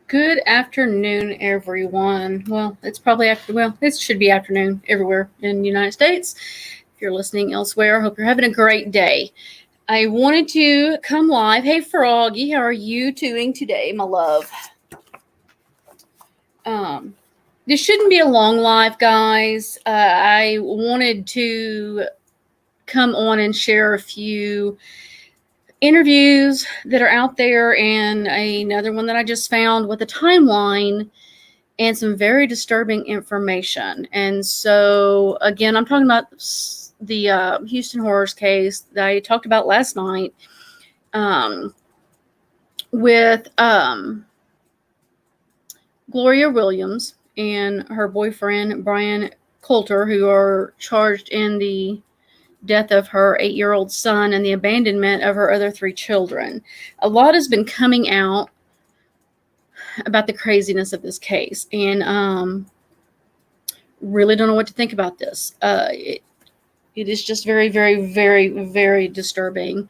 Good afternoon, everyone. Well, it's probably it should be afternoon everywhere in the United States. If you're listening elsewhere, I hope you're having a great day. I wanted to come live. Hey, Froggy, how are you doing today, my love? This shouldn't be a long live, guys. I wanted to come on and share a few interviews that are out there and another one that I just found with a timeline and some very disturbing information. And so, again, I'm talking about the Houston Horrors case that I talked about last night with Gloria Williams and her boyfriend, Brian Coulter, who are charged in the death of her 8-year-old son and the abandonment of her other 3 children. A lot has been coming out about the craziness of this case, and really don't know what to think about this. It is just very, very, very, very disturbing.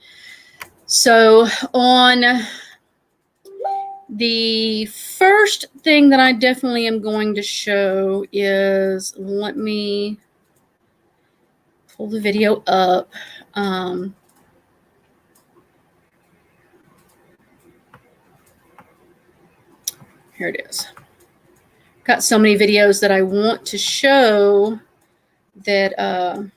So on the first thing that I definitely am going to show is, let me pull the video up. Here it is. Got so many videos that I want to show that, and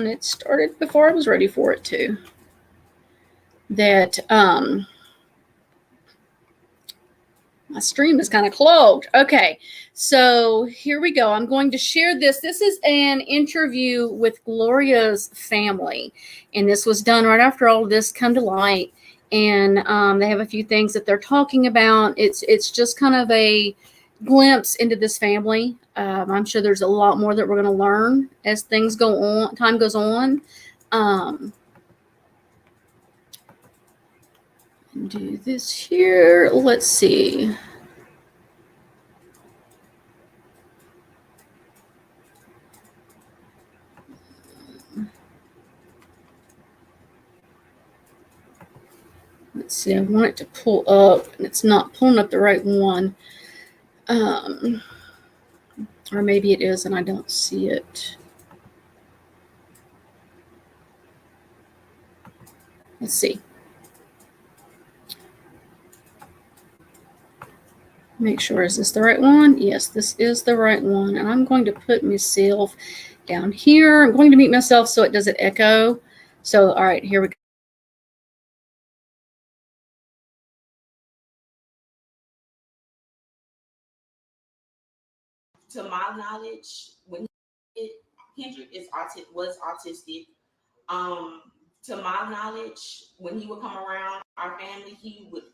it started before I was ready for it to. That, my stream is kind of clogged. Okay, so here we go. I'm going to share this. This is an interview with Gloria's family, and this was done right after all of this come to light. And they have a few things that they're talking about. It's just kind of a glimpse into this family. I'm sure there's a lot more that we're going to learn as things go on, time goes on. Do this here. Let's see. Let's see. I want it to pull up, and it's not pulling up the right one. Or maybe it is, and I don't see it. Let's see. Make sure, is this the right one? Yes, this is the right one. And I'm going to put myself down here. I'm going to mute myself so it doesn't echo. So, all right, here we go. To my knowledge, when Kendrick was autistic. To my knowledge, when he would come around our family,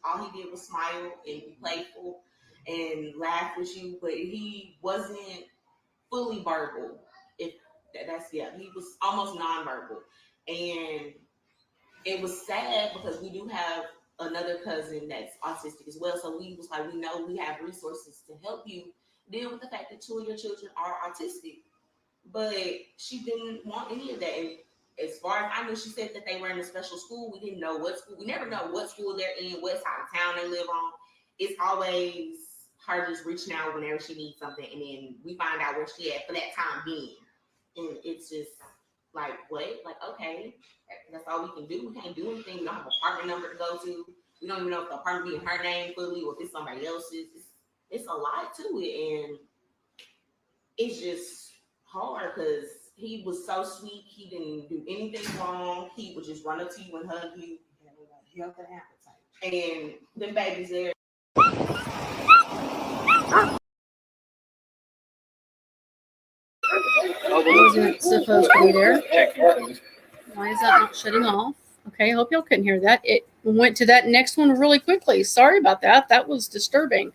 all he did was smile and be playful and laugh with you, but he wasn't fully verbal. If he was almost nonverbal, and it was sad because we do have another cousin that's autistic as well. So we was like, we know we have resources to help you deal with the fact that 2 of your children are autistic. But she didn't want any of that. And as far as I knew, she said that they were in a special school. We didn't know what school. We never know what school they're in, what side of town they live on. It's always her just reaching out whenever she needs something, and then we find out where she at for that time being. And it's just like, what? Like, okay, that's all we can do. We can't do anything. We don't have an apartment number to go to. We don't even know if the apartment be in her name fully or if it's somebody else's. It's a lot to it, and it's just hard because he was so sweet. He didn't do anything wrong. He would just run up to you and hug you. And them babies there. Wasn't supposed to be there. Why is that not shutting off? Okay, I hope y'all couldn't hear that. It went to that next one really quickly. Sorry about that. That was disturbing.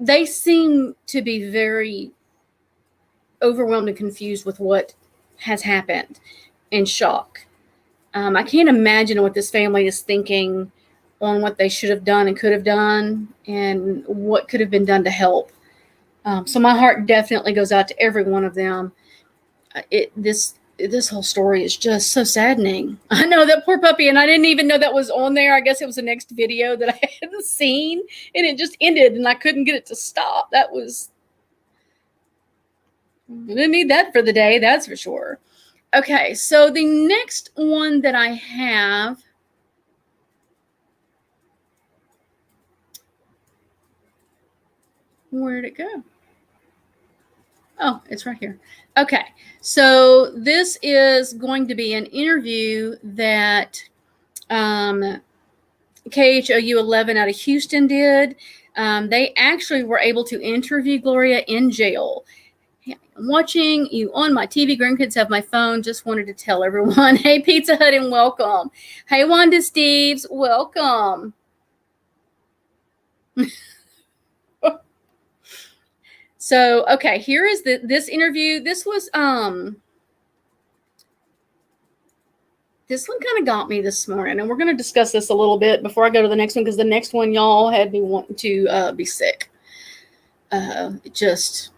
They seem to be very overwhelmed and confused with what has happened, in shock. I can't imagine what this family is thinking on what they should have done and could have done and what could have been done to help. So my heart definitely goes out to every one of them. This this whole story is just so saddening. I know, that poor puppy, and I didn't even know that was on there. I guess it was the next video that I hadn't seen, and it just ended, and I couldn't get it to stop. I didn't need that for the day, that's for sure. Okay, so the next one that I have, where'd it go? Oh, it's right here. Okay, so this is going to be an interview that KHOU 11 out of Houston did. They actually were able to interview Gloria in jail. I'm watching you on my TV. Grandkids have my phone. Just wanted to tell everyone, hey, Pizza Hut, and welcome. Hey, Wanda Steves, welcome. So, okay, here is this interview. This was this one kind of got me this morning, and we're going to discuss this a little bit before I go to the next one, because the next one, y'all had me wanting to be sick. It just,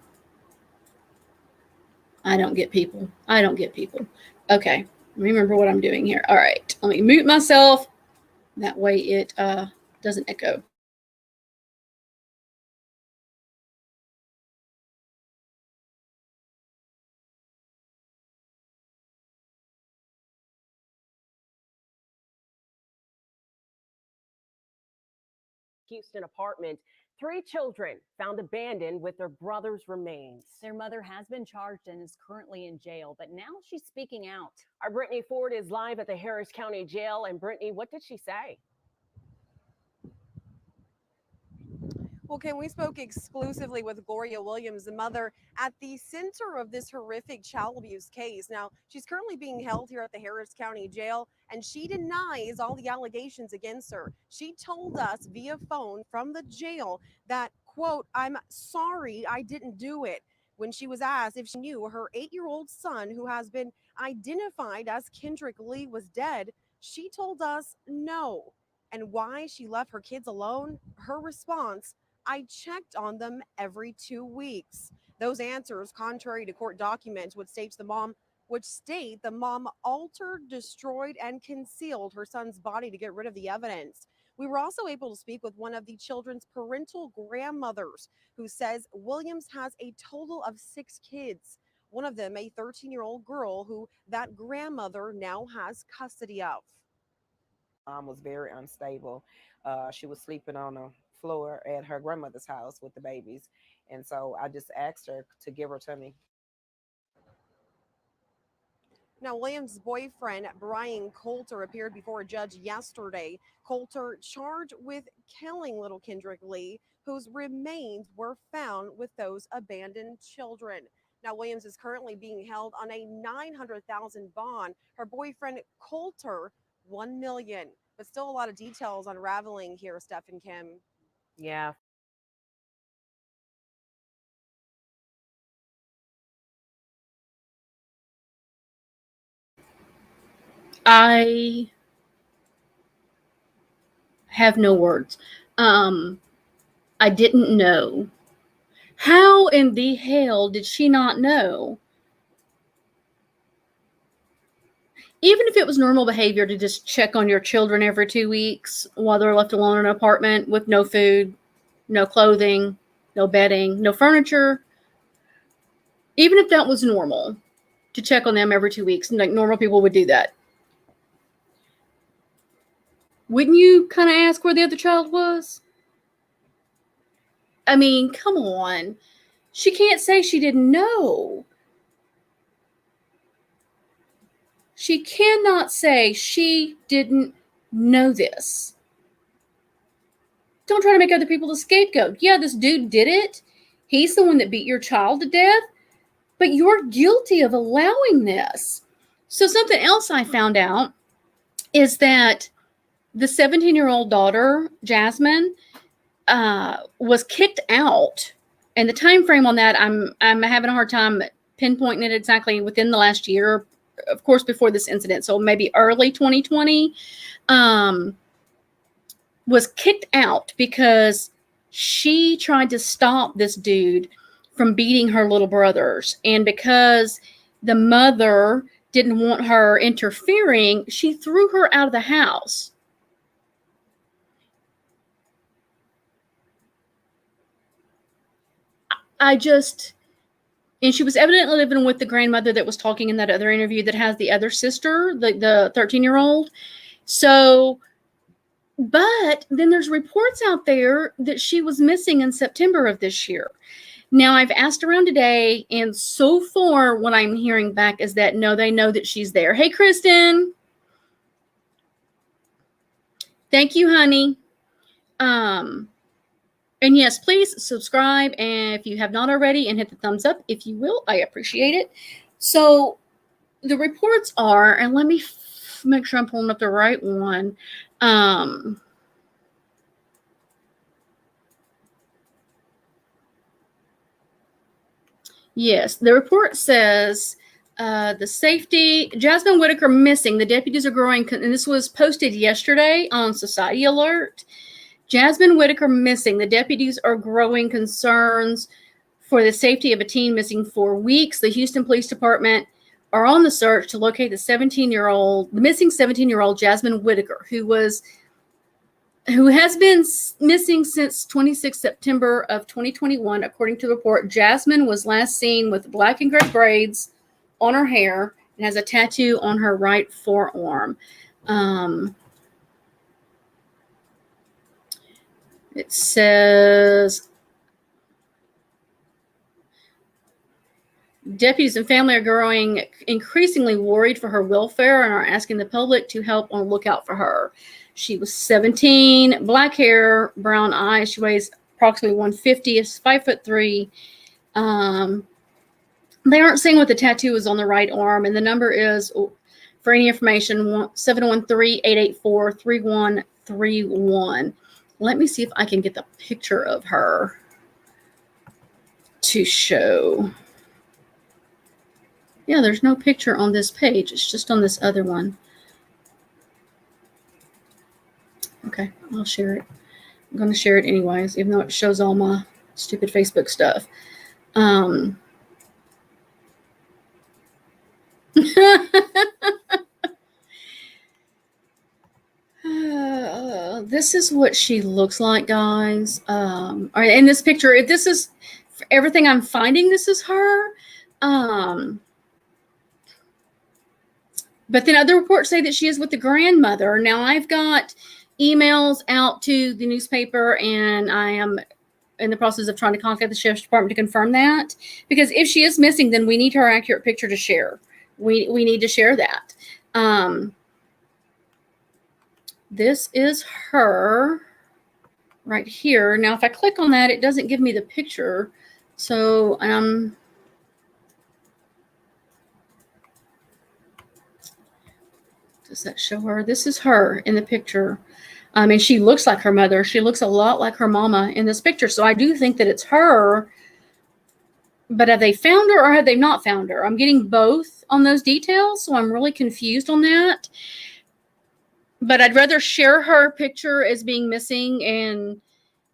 I don't get people. I don't get people. Okay, remember what I'm doing here. All right, let me mute myself. That way it doesn't echo. Houston apartment. 3 children found abandoned with their brother's remains. Their mother has been charged and is currently in jail, but now she's speaking out. Our Brittany Ford is live at the Harris County Jail. And Brittany, what did she say? Well, Kim, we spoke exclusively with Gloria Williams, the mother at the center of this horrific child abuse case. Now, she's currently being held here at the Harris County Jail, and she denies all the allegations against her. She told us via phone from the jail that, quote, "I'm sorry I didn't do it." When she was asked if she knew her 8-year-old son, who has been identified as Kendrick Lee, was dead, she told us no. And why she left her kids alone? Her response: "I checked on them every 2 weeks." Those answers, contrary to court documents, which state the mom altered, destroyed, and concealed her son's body to get rid of the evidence. We were also able to speak with one of the children's parental grandmothers, who says Williams has a total of 6 kids. One of them, a 13-year-old girl, who that grandmother now has custody of. Mom was very unstable. She was sleeping on the floor at her grandmother's house with the babies. And so I just asked her to give her to me. Now, Williams' boyfriend, Brian Coulter, appeared before a judge yesterday. Coulter charged with killing little Kendrick Lee, whose remains were found with those abandoned children. Now, Williams is currently being held on a $900,000 bond. Her boyfriend, Coulter, $1 million. But still a lot of details unraveling here, Steph and Kim. Yeah. I have no words. I didn't know. How in the hell did she not know? Even if it was normal behavior to just check on your children every 2 weeks while they're left alone in an apartment with no food, no clothing, no bedding, no furniture, even if that was normal, to check on them every 2 weeks, like normal people would do that, wouldn't you kind of ask where the other child was? I mean, come on. She can't say she didn't know. She cannot say she didn't know this. Don't try to make other people the scapegoat. Yeah, this dude did it. He's the one that beat your child to death, but you're guilty of allowing this. So something else I found out is that the 17-year-old daughter, Jasmine, was kicked out. And the time frame on that, I'm having a hard time pinpointing it exactly within the last year, of course, before this incident. So maybe early 2020, was kicked out because she tried to stop this dude from beating her little brothers. And because the mother didn't want her interfering, she threw her out of the house. And she was evidently living with the grandmother that was talking in that other interview that has the other sister, the 13-year-old. So, but then there's reports out there that she was missing in September of this year. Now, I've asked around today, and so far what I'm hearing back is that no, they know that she's there. Hey, Kristen. Thank you, honey. And yes, please subscribe, and if you have not already, and hit the thumbs up if you will. I appreciate it. So the reports are, and let me make sure I'm pulling up the right one. Yes, the report says the safety, Jasmine Whitaker missing. The deputies are growing, and this was posted yesterday on Society Alert. Jasmine Whitaker missing. The deputies are growing concerns for the safety of a teen missing 4 weeks. The Houston Police Department are on the search to locate the missing 17-year-old Jasmine Whitaker, who has been missing since 26 September of 2021. According to the report, Jasmine was last seen with black and gray braids on her hair and has a tattoo on her right forearm. It says deputies and family are growing increasingly worried for her welfare and are asking the public to help on look out for her. She was 17, black hair, brown eyes. She weighs approximately 150, is 5'3". They aren't saying what the tattoo is on the right arm, and the number is, for any information, 713-884-3131. Let me see if I can get the picture of her to show. Yeah, there's no picture on this page. It's just on this other one. Okay, I'll share it. I'm going to share it anyways, even though it shows all my stupid Facebook stuff. This is what she looks like, guys. All right, in this picture, this is everything I'm finding. This is her. But then other reports say that she is with the grandmother. Now, I've got emails out to the newspaper, and I am in the process of trying to contact the sheriff's department to confirm that. Because if she is missing, then we need her accurate picture to share. We need to share that. This is her right here. Now, if I click on that, it doesn't give me the picture. So, does that show her? This is her in the picture. And she looks like her mother. She looks a lot like her mama in this picture. So I do think that it's her. But have they found her or have they not found her? I'm getting both on those details, so I'm really confused on that. But I'd rather share her picture as being missing and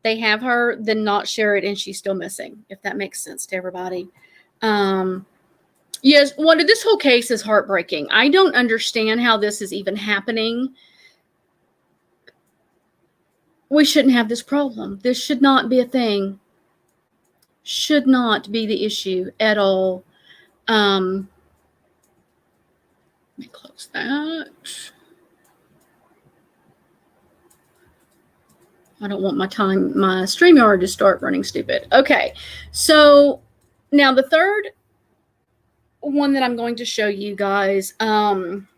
they have her than not share it and she's still missing, if that makes sense to everybody. Yes, this whole case is heartbreaking. I don't understand how this is even happening. We shouldn't have this problem. This should not be a thing. Should not be the issue at all. Let me close that. I don't want my StreamYard to start running stupid. Okay, so now the third one that I'm going to show you guys, I'm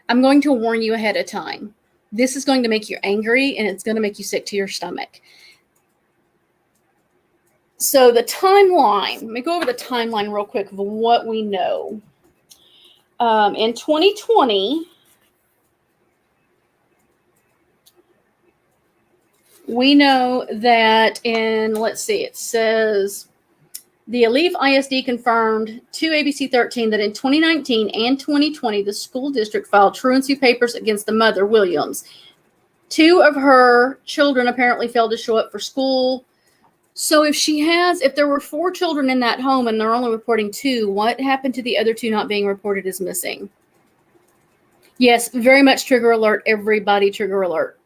going to warn you ahead of time. This is going to make you angry and it's going to make you sick to your stomach. So the timeline, let me go over the timeline real quick of what we know. In 2020, we know that it says the Alief ISD confirmed to ABC 13 that in 2019 and 2020, the school district filed truancy papers against the mother, Williams. 2 of her children apparently failed to show up for school So if there were 4 children in that home and they're only reporting 2, what happened to the other 2 not being reported as missing? Yes, very much trigger alert, everybody, trigger alert.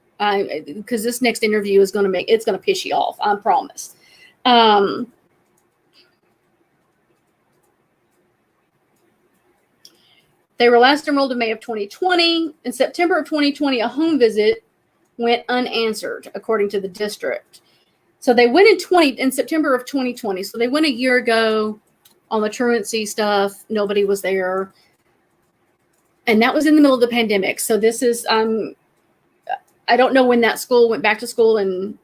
Because this next interview is going to piss you off, I promise. They were last enrolled in May of 2020. In September of 2020, a home visit went unanswered, according to the district. So they went in September of 2020. So they went a year ago on the truancy stuff. Nobody was there. And that was in the middle of the pandemic. So this is, I don't know when that school went back to school, and,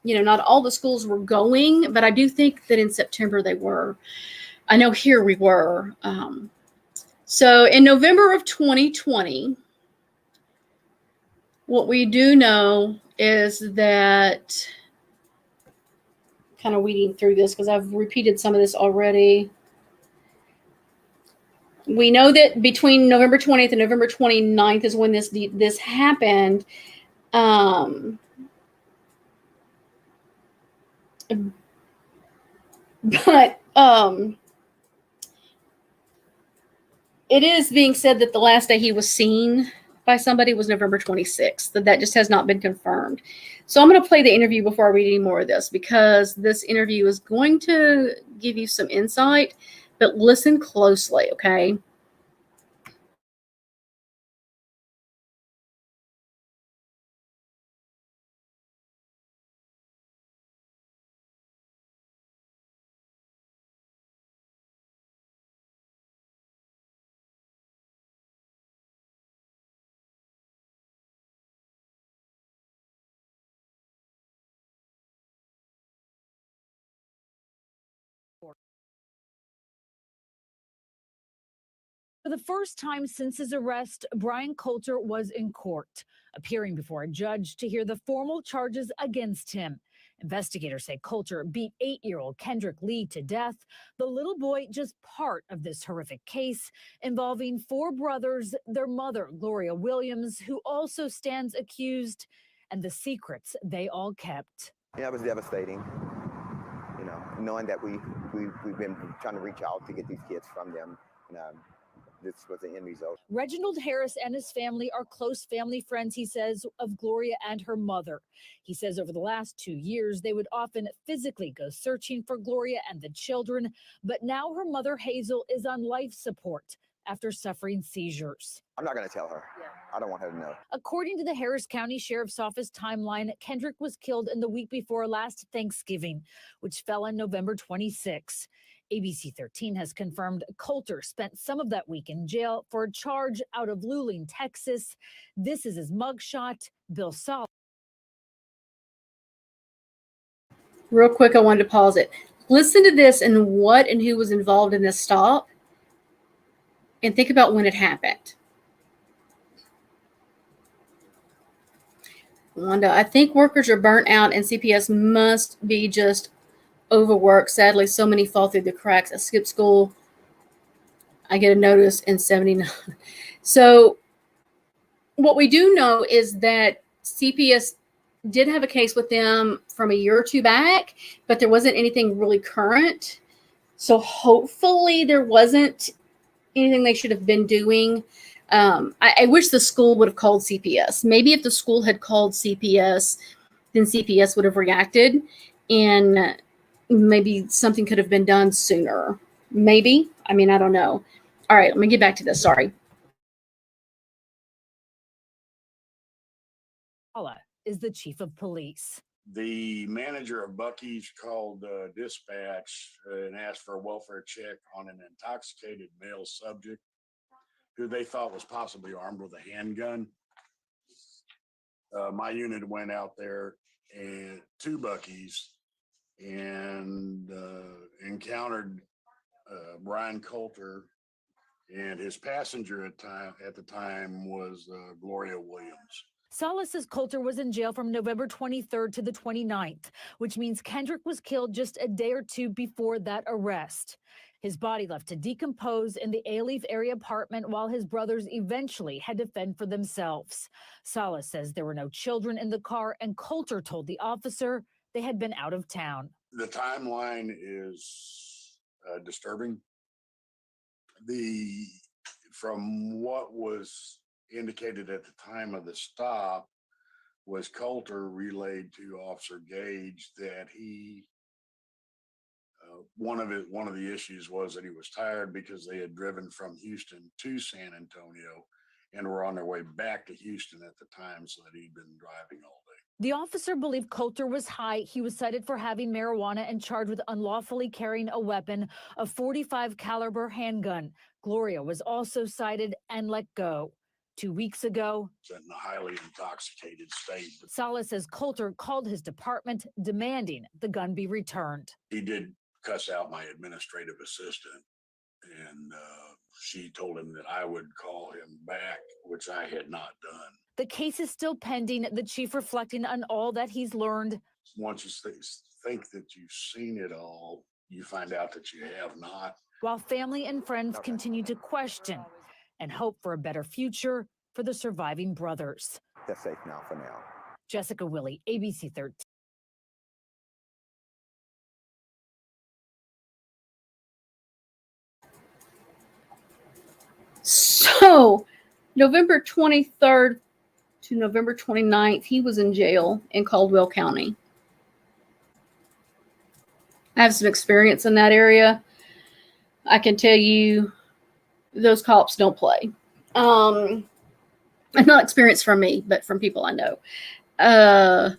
not all the schools were going, but I do think that in September they were. I know here we were. So in November of 2020, what we do know is that, kind of weeding through this because I've repeated some of this already. We know that between November 20th and November 29th is when this happened. But it is being said that the last day he was seen by somebody was November 26th. That just has not been confirmed. So I'm going to play the interview before I read any more of this, because this interview is going to give you some insight, but listen closely, okay? For the first time since his arrest, Brian Coulter was in court, appearing before a judge to hear the formal charges against him. Investigators say Coulter beat 8-year-old Kendrick Lee to death, the little boy just part of this horrific case involving 4 brothers, their mother, Gloria Williams, who also stands accused, and the secrets they all kept. Yeah, it was devastating, knowing that we've been trying to reach out to get these kids from them. This was the end result. Reginald Harris and his family are close family friends, he says, of Gloria and her mother. He says over the last 2 years, they would often physically go searching for Gloria and the children, but now her mother, Hazel, is on life support after suffering seizures. I'm not going to tell her. I don't want her to know. According to the Harris County Sheriff's Office timeline, Kendrick was killed in the week before last Thanksgiving, which fell on November 26. ABC 13 has confirmed Coulter spent some of that week in jail for a charge out of Luling, Texas. This is his mugshot. Bill Saul. Real quick, I wanted to pause it. Listen to this and what and who was involved in this stop, and think about when it happened. Wanda, I think workers are burnt out and CPS must be just overworked. Sadly, so many fall through the cracks. I skipped school. I get a notice in 79. So what we do know is that CPS did have a case with them from a year or 2 back, but there wasn't anything really current. So hopefully there wasn't anything they should have been doing. I wish the school would have called CPS. Maybe if the school had called CPS, then CPS would have reacted, and maybe something could have been done sooner. Maybe. I mean, I don't know. All right, let me get back to this. Sorry. Paula is the chief of police. The manager of Buc-ee's called dispatch and asked for a welfare check on an intoxicated male subject who they thought was possibly armed with a handgun. My unit went out there and to Buc-ee's and encountered Brian Coulter, and his passenger at the time was Gloria Williams. Salas says Coulter was in jail from November 23rd to the 29th, which means Kendrick was killed just a day or 2 before that arrest. His body left to decompose in the Alief area apartment while his brothers eventually had to fend for themselves. Salas says there were no children in the car, and Coulter told the officer they had been out of town. The timeline is disturbing. From what was indicated at the time of the stop was Coulter relayed to Officer Gage that he one of the issues was that he was tired because they had driven from Houston to San Antonio and were on their way back to Houston at the time, so that he'd been driving all day. The officer believed Coulter was high. He was cited for having marijuana and charged with unlawfully carrying a weapon, a .45 caliber handgun. Gloria was also cited and let go. 2 weeks ago, in a highly intoxicated state. Salas says Coulter called his department demanding the gun be returned. He did cuss out my administrative assistant, and she told him that I would call him back, which I had not done. The case is still pending, the chief reflecting on all that he's learned. Once you think that you've seen it all, you find out that you have not. While family and friends continue to question and hope for a better future for the surviving brothers. They're safe now for now. Jessica Willie, ABC 13. So, November 23rd to November 29th, he was in jail in Caldwell County. I have some experience in that area. I can tell you those cops don't play. Not experience from me, but from people I know.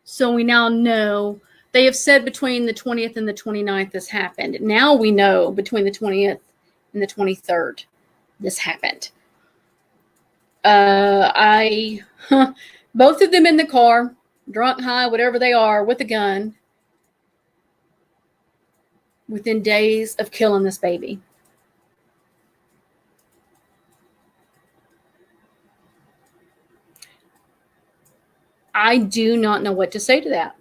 So we now know, they have said between the 20th and the 29th this happened. Now we know between the 20th and the 23rd this happened. Both of them in the car, drunk, high, whatever they are, with a gun, within days of killing this baby. I do not know what to say to that.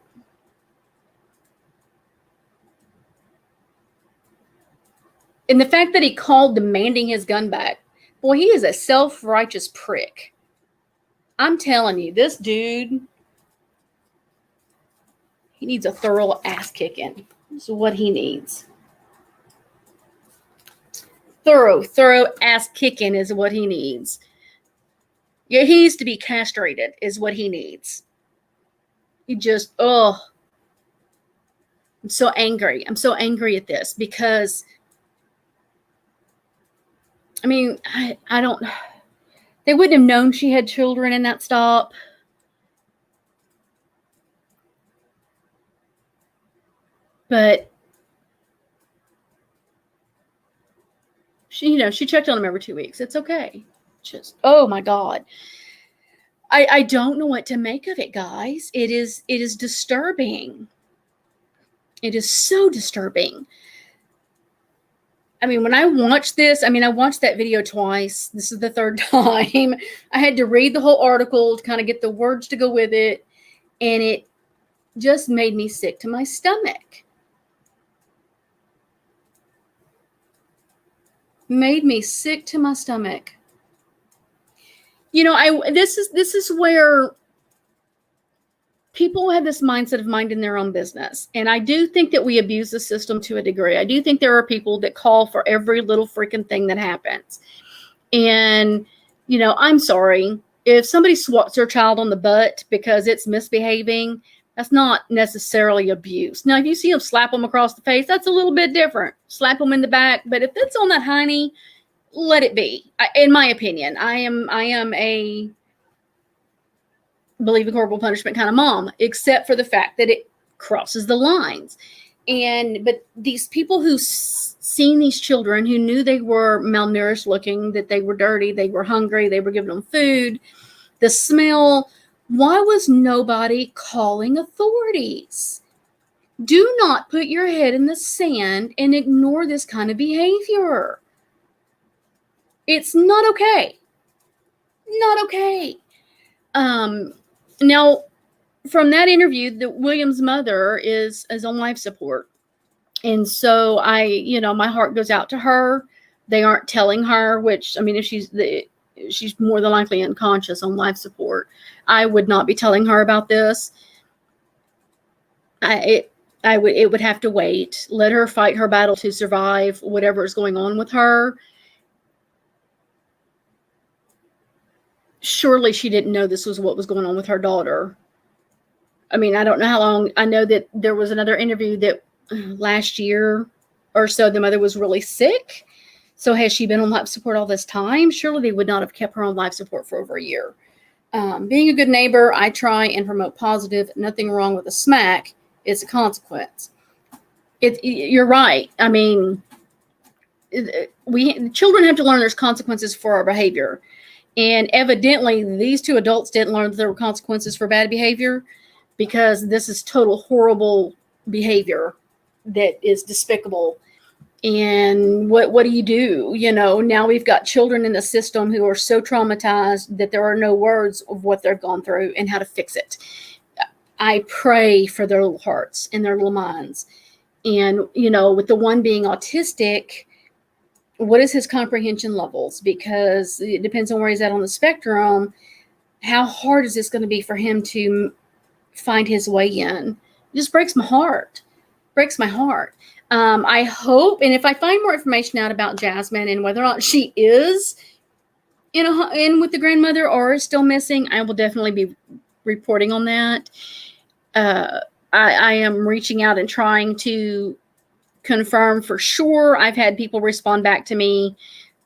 And the fact that he called demanding his gun back, boy, he is a self-righteous prick. I'm telling you, this dude, he needs a thorough ass kicking. This is what he needs. Thorough ass kicking is what he needs. Yeah, he needs to be castrated is what he needs. He just, I'm so angry. I'm so angry at this because, I mean, I don't, they wouldn't have known she had children in that stop. But she checked on him every 2 weeks. It's okay. Just, oh my God. I don't know what to make of it, guys. It is disturbing. It is so disturbing. I mean, when I watched this, I watched that video twice. This is the third time. I had to read the whole article to kind of get the words to go with it. And it just made me sick to my stomach. Made me sick to my stomach. This is where people have this mindset of minding their own business. And I do think that we abuse the system to a degree. I do think there are people that call for every little freaking thing that happens. And, I'm sorry. If somebody swats their child on the butt because it's misbehaving, that's not necessarily abuse. Now, if you see them slap them across the face, that's a little bit different. Slap them in the back. But if it's on that hiney, let it be. In my opinion, I am a believe in corporal punishment kind of mom, except for the fact that it crosses the lines. But these people who seen these children, who knew they were malnourished looking, that they were dirty, they were hungry, they were giving them food, the smell, why was nobody calling authorities? Do not put your head in the sand and ignore this kind of behavior. It's not okay. Not okay. Now, from that interview, the Williams mother is on life support. And so my heart goes out to her. They aren't telling her, which, if she's more than likely unconscious on life support. I would not be telling her about this. it would have to wait. Let her fight her battle to survive whatever is going on with her. Surely she didn't know this was what was going on with her daughter. I mean, I don't know how long. I know that there was another interview that last year or so, the mother was really sick. So has she been on life support all this time? Surely they would not have kept her on life support for over a year. Being a good neighbor, I try and promote positive. Nothing wrong with a smack. It's a consequence. You're right. I mean, children have to learn there's consequences for our behavior. And evidently, these two adults didn't learn that there were consequences for bad behavior, because this is total horrible behavior that is despicable. And what do you do? You know, now we've got children in the system who are so traumatized that there are no words of what they've gone through and how to fix it. I pray for their little hearts and their little minds. And, you know, with the one being autistic, what is his comprehension levels? Because it depends on where he's at on the spectrum. How hard is this going to be for him to find his way in? It just breaks my heart. Breaks my heart. I hope, and if I find more information out about Jasmine and whether or not she is in with the grandmother or is still missing, I will definitely be reporting on that. I am reaching out and trying to confirm for sure. I've had people respond back to me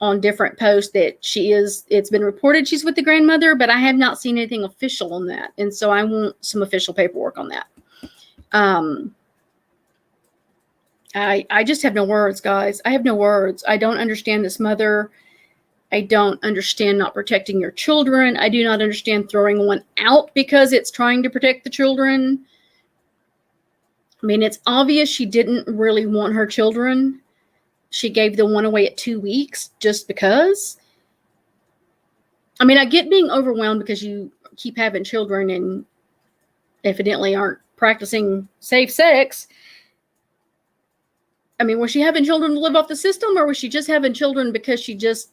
on different posts that it's been reported she's with the grandmother, but I have not seen anything official on that. And so I want some official paperwork on that. I just have no words, guys. I have no words. I don't understand this mother. I don't understand not protecting your children. I do not understand throwing one out because it's trying to protect the children. I mean, it's obvious she didn't really want her children. She gave the one away at 2 weeks just because. I mean, I get being overwhelmed because you keep having children and evidently aren't practicing safe sex. I mean, was she having children to live off the system, or was she just having children because she just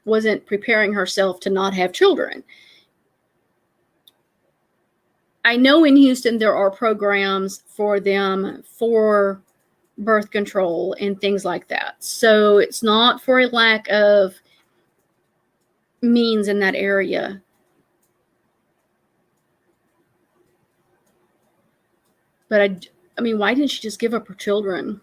wasn't preparing herself to not have children? I know in Houston there are programs for them for birth control and things like that. So it's not for a lack of means in that area. But I mean, why didn't she just give up her children?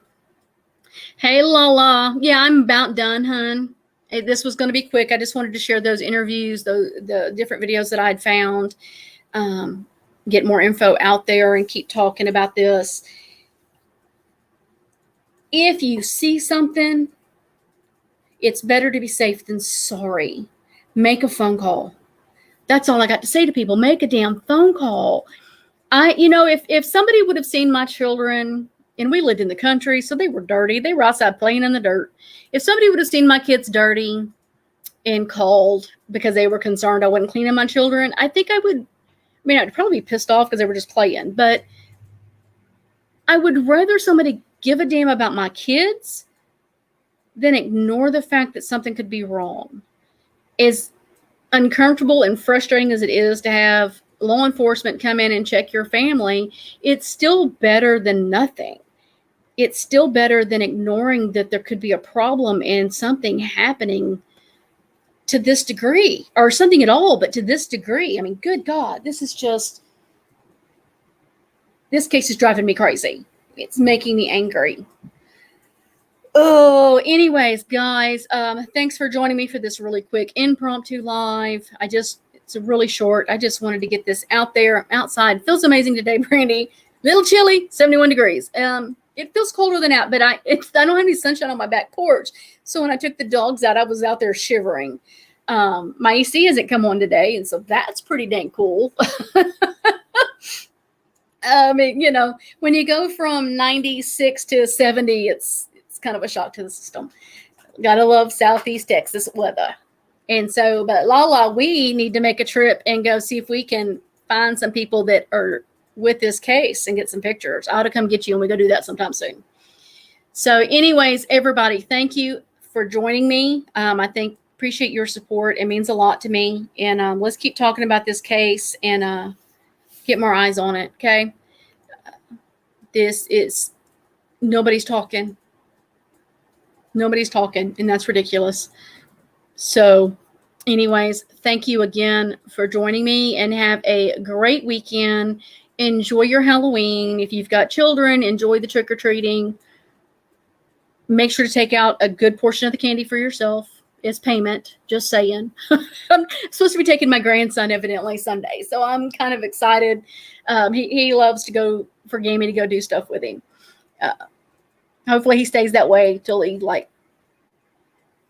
Hey, Lala. Yeah, I'm about done, hun. This was going to be quick. I just wanted to share those interviews, the different videos that I'd found, get more info out there and keep talking about this. If you see something, it's better to be safe than sorry. Make a phone call. That's all I got to say to people. Make a damn phone call. If somebody would have seen my children, and we lived in the country, so they were dirty. They were outside playing in the dirt. If somebody would have seen my kids dirty and called because they were concerned I wasn't cleaning my children, I think I'd probably be pissed off because they were just playing. But I would rather somebody give a damn about my kids than ignore the fact that something could be wrong. As uncomfortable and frustrating as it is to have law enforcement come in and check your family, it's still better than nothing. It's still better than ignoring that there could be a problem and something happening to this degree, or something at all, but to this degree. I mean, good God, this case is driving me crazy. It's making me angry. Oh, anyways, guys, thanks for joining me for this really quick impromptu live. It's really short. I just wanted to get this out there. I'm outside. It feels amazing today, Brandy. Little chilly, 71 degrees. It feels colder than out, but I don't have any sunshine on my back porch. So when I took the dogs out, I was out there shivering. My AC hasn't come on today, and so that's pretty dang cool. I mean, when you go from 96 to 70, it's kind of a shock to the system. Gotta love Southeast Texas weather. And so, but Lala, we need to make a trip and go see if we can find some people that are with this case and get some pictures. I ought to come get you, and we go do that sometime soon. So anyways, everybody, thank you for joining me. Appreciate your support. It means a lot to me. And let's keep talking about this case and get more eyes on it. Okay. This is nobody's talking. Nobody's talking, and that's ridiculous. So, anyways, thank you again for joining me, and have a great weekend. Enjoy your Halloween. If you've got children, enjoy the trick-or-treating. Make sure to take out a good portion of the candy for yourself as payment. Just saying. I'm supposed to be taking my grandson evidently Sunday, so I'm kind of excited. He loves to go for Gammy to go do stuff with him. Hopefully he stays that way till he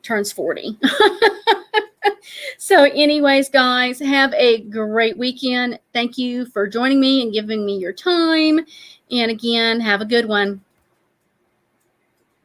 turns 40. So anyways, guys, have a great weekend. Thank you for joining me and giving me your time. And again, have a good one.